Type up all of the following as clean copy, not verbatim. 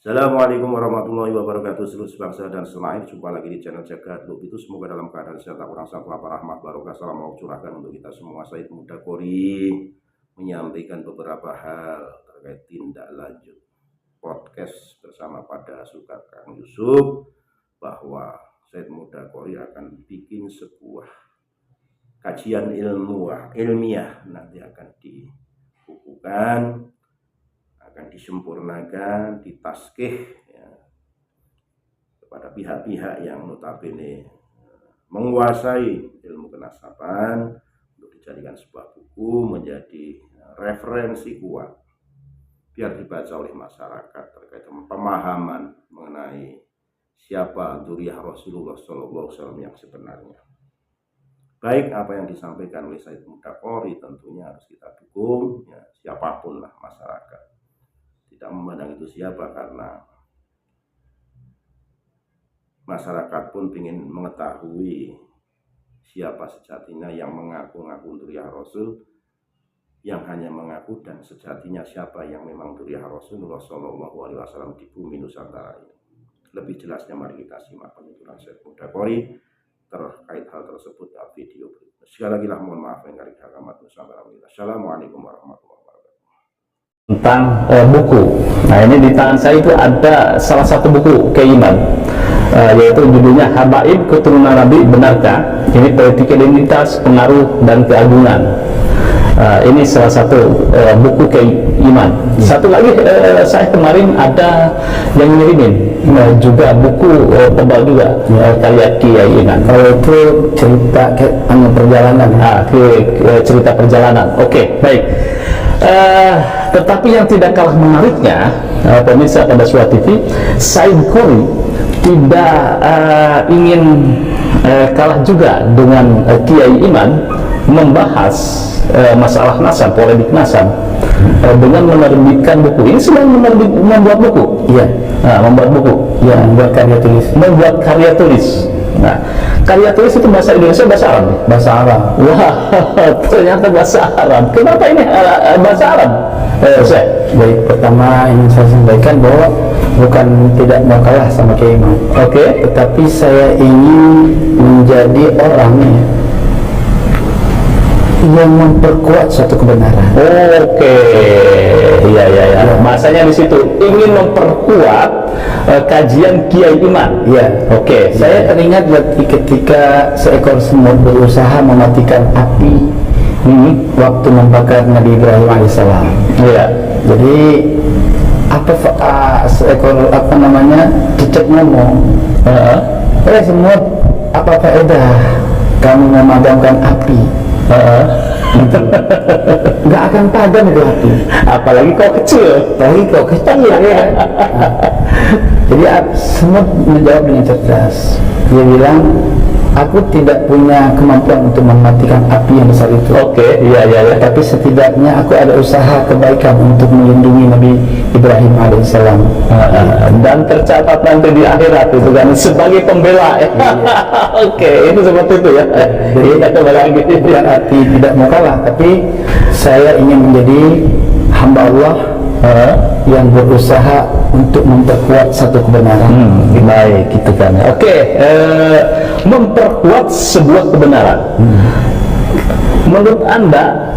Assalamualaikum warahmatullahi wabarakatuh. Seluruh bangsa dan setanah air, jumpa lagi di channel Jagat Lub itu. Semoga dalam keadaan sehat, tak kurang satu apa rahmat barokah salam Allah curahkan untuk kita semua. Said Muda Qori menyampaikan beberapa hal terkait tindak lanjut podcast bersama pada Suka Kang Yusuf, bahwa Said Muda Qori akan bikin sebuah kajian ilmiah nanti akan dibukukan, akan disempurnakan, ditaskih ya, kepada pihak-pihak yang notabene menguasai ilmu kenasaban untuk dijadikan sebuah buku menjadi referensi kuat biar dibaca oleh masyarakat terkait pemahaman mengenai siapa dzurriyyah Rasulullah SAW yang sebenarnya. Baik apa yang disampaikan oleh Said Muda Qori tentunya harus kita dukung ya, siapapun lah masyarakat. Tidak memandang itu siapa, karena masyarakat pun ingin mengetahui siapa sejatinya yang mengaku-ngaku dzurriyyah Rasul, yang hanya mengaku, dan sejatinya siapa yang memang dzurriyyah Rasulullah SAW di bumi Nusantara ini. Lebih jelasnya mari kita simak penuturan Said Muda Qori terkait hal tersebut dalam video berikut. Sekali lagi mohon maaf yang dari hakamat Nusantara. Assalamualaikum warahmatullahi wabarakatuh. Tentang buku. Nah, ini di tangan saya itu ada salah satu buku keiman, yaitu judulnya Habaib Keturunan Nabi Benarkah? Ini politik identitas, pengaruh dan keagungan. Ini salah satu buku keiman. Satu lagi saya kemarin ada yang ngirimin juga buku tebal juga, karya Kiai Iman. Kalau itu cerita perjalanan, cerita perjalanan. Oke, baik. Tetapi yang tidak kalah menariknya, pemirsa pada Suara TV, Said Qori tidak ingin kalah juga dengan Kiai Iman membahas masalah nasab, polemik nasab, dengan menerbitkan buku. Ini sedang membuat buku, iya, membuat buku, ya, membuat karya tulis. Nah, karya tulis itu bahasa Indonesia, bahasa Arab? Bahasa Arab. Wah, ternyata bahasa Arab. Kenapa ini bahasa Arab? Baik, pertama ingin saya sampaikan bahwa bukan tidak mau kalah sama Kiai Iman. Oke. Tetapi saya ingin menjadi orang yang memperkuat suatu kebenaran. Oke. Iya. Bahasanya di situ ingin memperkuat kajian Kiai Iman. Ya. Oke. Saya teringat ketika seekor semut berusaha mematikan api waktu membakar Nabi Ibrahim alaihissalam. Iya. Jadi seekor cicak ngomong, semut, apa faedah kamu memadamkan api? Nggak akan padam itu api, Apalagi kau kecil ya. Jadi semut menjawab dengan cerdas. Dia bilang, aku tidak punya kemampuan untuk mematikan api yang besar itu. Oke, iya. Tapi setidaknya aku ada usaha kebaikan untuk melindungi Nabi Ibrahim alaihissalam. Dan tercatat nanti di akhirat itu kan sebagai pembela. Iya. Oke, itu seperti itu ya. Jadi kembali lagi, bukan arti tidak mau kalah, tapi saya ingin menjadi hamba Allah yang berusaha untuk memperkuat satu kebenaran. Baik, gitu kan. Oke, memperkuat sebuah kebenaran. Menurut Anda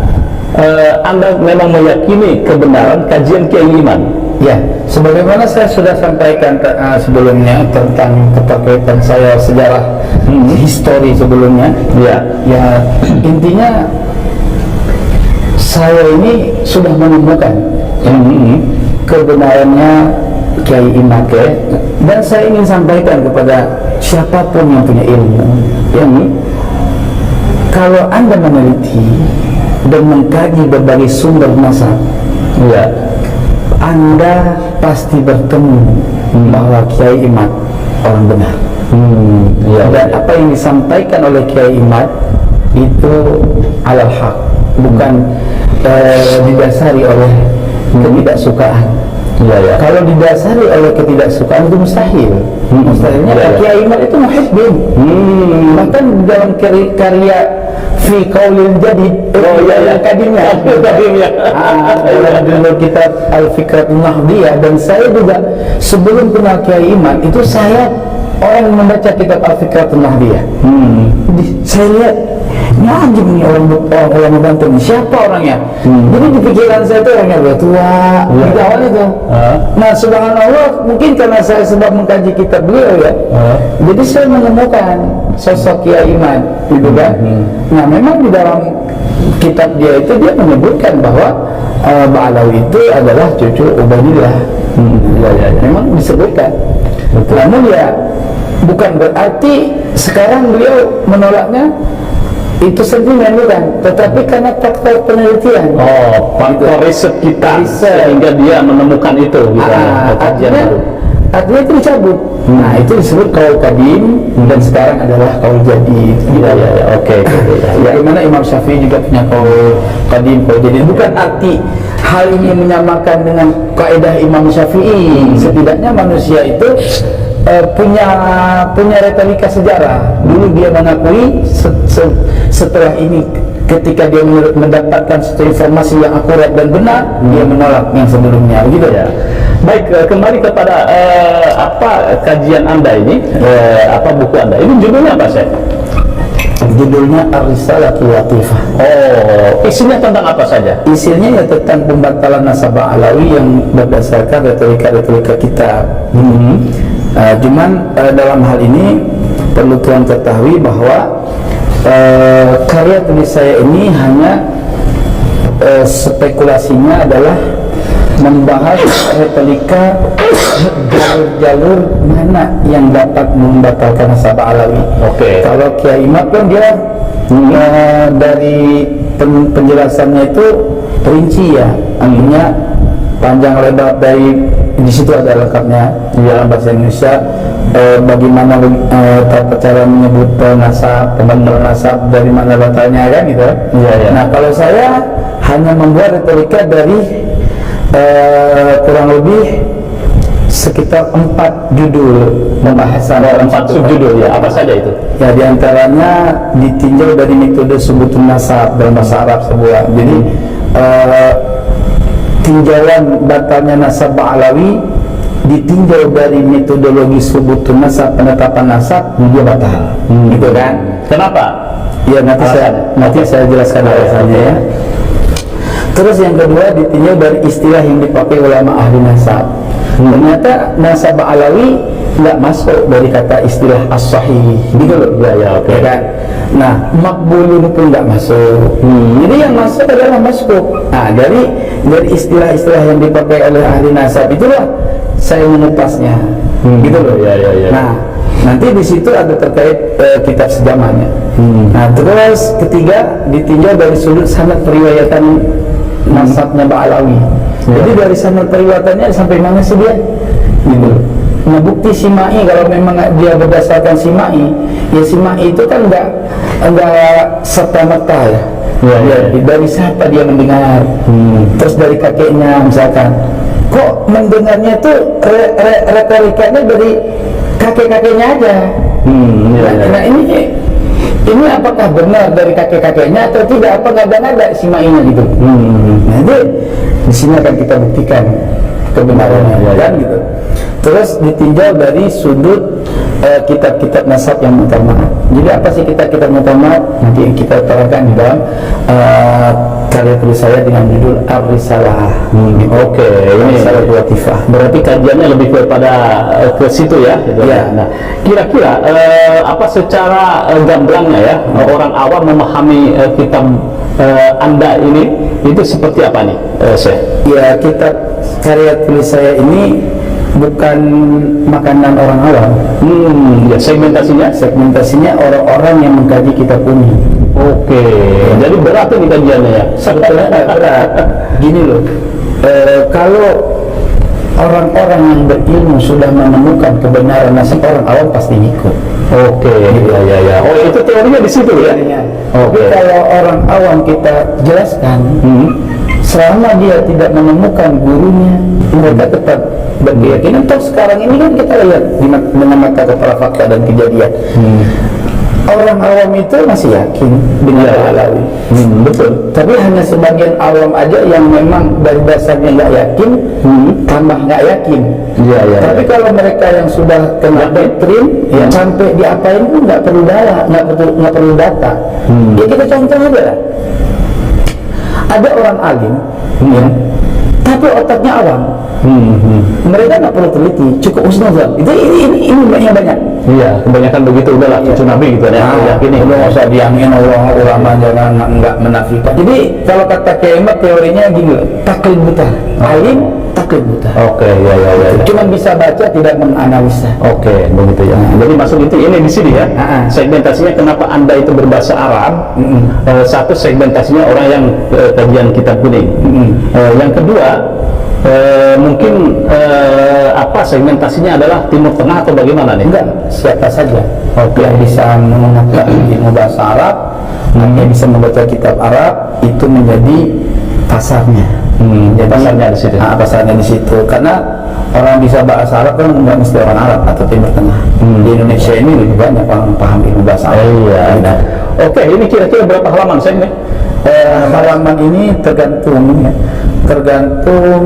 memang meyakini kebenaran kajian Kiai Iman? Ya, sebagaimana saya sudah sampaikan sebelumnya tentang keterkaitan saya sejarah histori sebelumnya. Ya, intinya saya ini sudah menemukan kebenarannya Kiai Iman, dan saya ingin sampaikan kepada siapapun yang punya ilmu, kalau Anda meneliti dan mengkaji berbagai sumber nasab, Anda pasti bertemu bahwa Kiai Iman orang benar. Dan apa yang disampaikan oleh Kiai Iman itu alal haq, bukan didasari oleh ketidaksukaan. Kalau didasari oleh ketidaksukaan itu mustahil. Mustahilnya Kiai Iman itu muhibbin. Bahkan dalam karya fi qaulil jadid. Kadimnya. Dalam dulu kitab Al-Fikratul Nahdiyah. Dan saya juga sebelum kenal Kiai Imad itu saya orang membaca kitab Al-Fikratul Nahdiyah. Saya lihat ini anjing nih orang Banten, siapa orangnya? Jadi di pikiran saya itu orangnya udah tua, di awal itu. Nah subhanallah, mungkin karena saya sebab mengkaji kitab beliau ya, jadi saya menemukan sosok Kiai Imad, gitu kan. Nah memang di dalam kitab dia itu dia menyebutkan bahwa Ba'alawi itu adalah cucu Ubaidillah. Memang disebutkan. Namun ya bukan berarti sekarang beliau menolaknya itu sentimen, bukan, tetapi karena faktor penelitian. Faktor riset kita sehingga dia menemukan itu gitu. Artinya itu dicabut. Nah itu disebut kaul kadim dan sekarang adalah kaul jadid. Oke. Bagaimana Imam Syafi'i juga punya kaul kadim, kaul jadid. Bukan arti hal ini menyamakan dengan kaidah Imam Syafi'i. Setidaknya manusia itu punya retorika sejarah. Dulu dia mengakui, setelah ini ketika dia mendapatkan satu informasi yang akurat dan benar, dia menolak yang sebelumnya, begitu ya. Baik, kembali kepada apa kajian Anda ini, apa buku Anda ini, judulnya apa Syekh? Judulnya Ar-Risalatul Latifah. Isinya tentang apa saja? Isinya ya tentang pembatalan nasabah alawi yang berdasarkan retorika kita. Cuman dalam hal ini perlu tuan ketahui bahwa karya tulis saya ini hanya spekulasinya adalah membahas retorika jalur-jalur mana yang dapat membatalkan nasabah alawi. Kalau Kiai Imad kan dia dari penjelasannya itu rinci ya, artinya panjang lebar, dari di situ ada lengkapnya di dalam bahasa Indonesia, bagaimana tata cara menyebut nasab, pembentukan nasab, dari mana batalnya, kan gitu. Nah kalau saya hanya membuat retorika dari kurang lebih sekitar 4 judul pembahasan, 4 subjudul ya. Apa saja itu? Ya diantaranya ditinjau dari metode subutun nasab dalam bahasa Arab sebuah. Jadi tinjauan batalnya nasab Ba'alawi ditinjau dari metodologi subutun nasab, penetapan nasab, dia batal. Gitu kan? Kenapa? Ya nanti saya jelaskan alasannya ya. Terus yang kedua ditinjau dari istilah yang dipakai ulama ahli nasab. Ternyata nasab Ba'alawi nggak masuk dari kata istilah as-sahih, gitu loh. Ya kan? Nah, makbulun pun nggak masuk. Jadi yang masuk adalah masbuk. Nah, dari istilah-istilah yang dipakai oleh ahli nasab itulah saya menepasnya, gitu loh. Nah, nanti di situ ada terkait kitab sejamannya. Nah, terus ketiga ditinjau dari sudut sanad periwayatan nasabnya Ba'alawi. Jadi dari sanad periwayatannya sampai mana sih dia? Gitu. Nah, bukti simai, kalau memang dia berdasarkan simai, ya simai itu kan enggak serta-merta ya. Dari siapa dia mendengar, terus dari kakeknya misalkan. Kok mendengarnya tuh retorikanya dari kakek-kakeknya aja. Nah ini apakah benar dari kakek-kakeknya atau tidak? Apa nggak ada simainya gitu? Nanti di sini akan kita buktikan kebenarannya, kan gitu. Terus ditinjau dari sudut kitab-kitab nasab yang mutamat. Jadi apa sih kitab-kitab mutamat? Nanti kita terangkan di dalam karya tulis saya dengan judul Ar-Risalah. Ini Ar-Risalatul Latifah. Berarti kajiannya lebih kepada ke situ ya. Nah, kira-kira apa secara gamblangnya ya, orang awam memahami kitab Anda ini itu seperti apa nih, Syekh? Ya, kitab karya tulis saya ini bukan makanan orang awam. Ya, segmentasinya orang-orang yang mengkaji kitab ini. Jadi berat ini kajiannya ya? Sebetulnya berat. Gini loh, kalau orang-orang yang berilmu sudah menemukan kebenaran, nasib orang awam pasti ikut. Itu teorinya di situ ya? Tapi kalau orang awam kita jelaskan, selama dia tidak menemukan gurunya, mereka tetap berkeyakinan. Toh sekarang ini kan kita lihat dengan mata kepala fakta dan kejadian. orang awam itu masih yakin dengan Al-Alawi. Betul. Tapi hanya sebagian awam aja yang memang dari dasarnya nggak yakin, tambah nggak yakin. Iya, iya. Tapi kalau mereka yang sudah kena doktrin, ya sampai diapain pun nggak perlu nggak perlu data. Ya kita contoh aja lah. Ada orang alim, ya, tapi otaknya awam. Mereka nggak perlu teliti, cukup husnuzon. Ini yang banyak. Iya, kebanyakan begitu, udahlah cucu Nabi gitu ya. Yakini, nggak usah diangin ulama, jangan nggak menafikan. Jadi kalau kata Kiai Imad teorinya gini, taklid buta, alim taklid buta. Oke, ya. Cuma bisa baca, tidak menganalisa. Oke, begitu ya. Jadi maksud itu ini di sini ya. Segmentasinya kenapa Anda itu berbahasa Arab? Satu, segmentasinya orang yang kajian kitab kuning. Yang kedua, mungkin apa segmentasinya adalah Timur Tengah atau bagaimana nih? Enggak, siapa saja yang bisa menggunakan ilmu bahasa Arab, yang bisa membaca kitab Arab, itu menjadi pasarnya. Jadi pasarnya di situ. Pasarnya di situ. Karena orang bisa bahasa Arab kan nggak mesti orang Arab atau Timur Tengah. Di Indonesia ini lebih banyak orang paham ilmu bahasa Arab. Iya. Nah. Oke, ini kira-kira berapa halaman saya nih? Halaman ini tergantung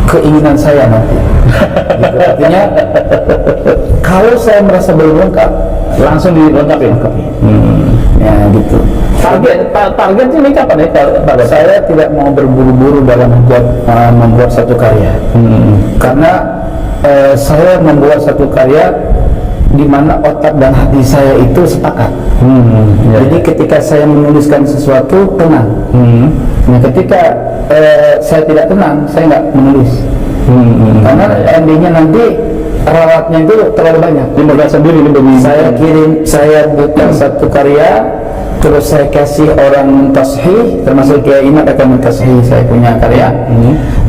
keinginan saya nanti. Gitu. Artinya kalau saya merasa belum lengkap, Langsung dilengkapi. ya gitu. Target ini kapan ya? Saya tidak mau berburu-buru dalam membuat satu karya, karena saya membuat satu karya di mana otak dan hati saya itu sepakat. Jadi ketika saya menuliskan sesuatu tenang. Nah ketika saya tidak tenang, saya nggak menulis. Karena endingnya nanti rawatnya itu terlalu banyak. Dimodal sendiri ini bagi saya buka satu karya, terus saya kasih orang mentashih, termasuk Kiai Imad akan mentashih saya punya karya.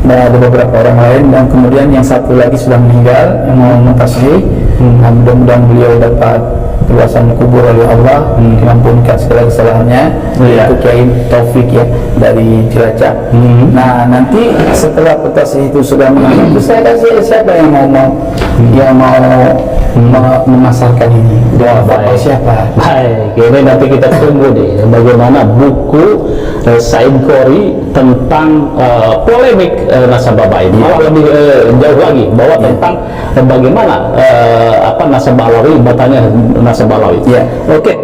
Dan ada beberapa orang lain, dan kemudian yang satu lagi sudah meninggal yang mau mentashih. Mudah-mudahan beliau dapat keluasan kubur oleh Allah, diampunkan segala kesalahannya. Itu Kiai Taufik ya dari Cilacap. Nah nanti setelah pentashih itu sudah menangani, saya kasih siapa yang mau memasarkan ini. Bapak siapa? Baik, ini nanti kita tunggu nih bagaimana buku Said Khoury tentang polemik nasabah baik. Malah lebih jauh lagi bahwa tentang bagaimana nasabah Alawi, bertanya nasabah Alawi. Ya. Oke.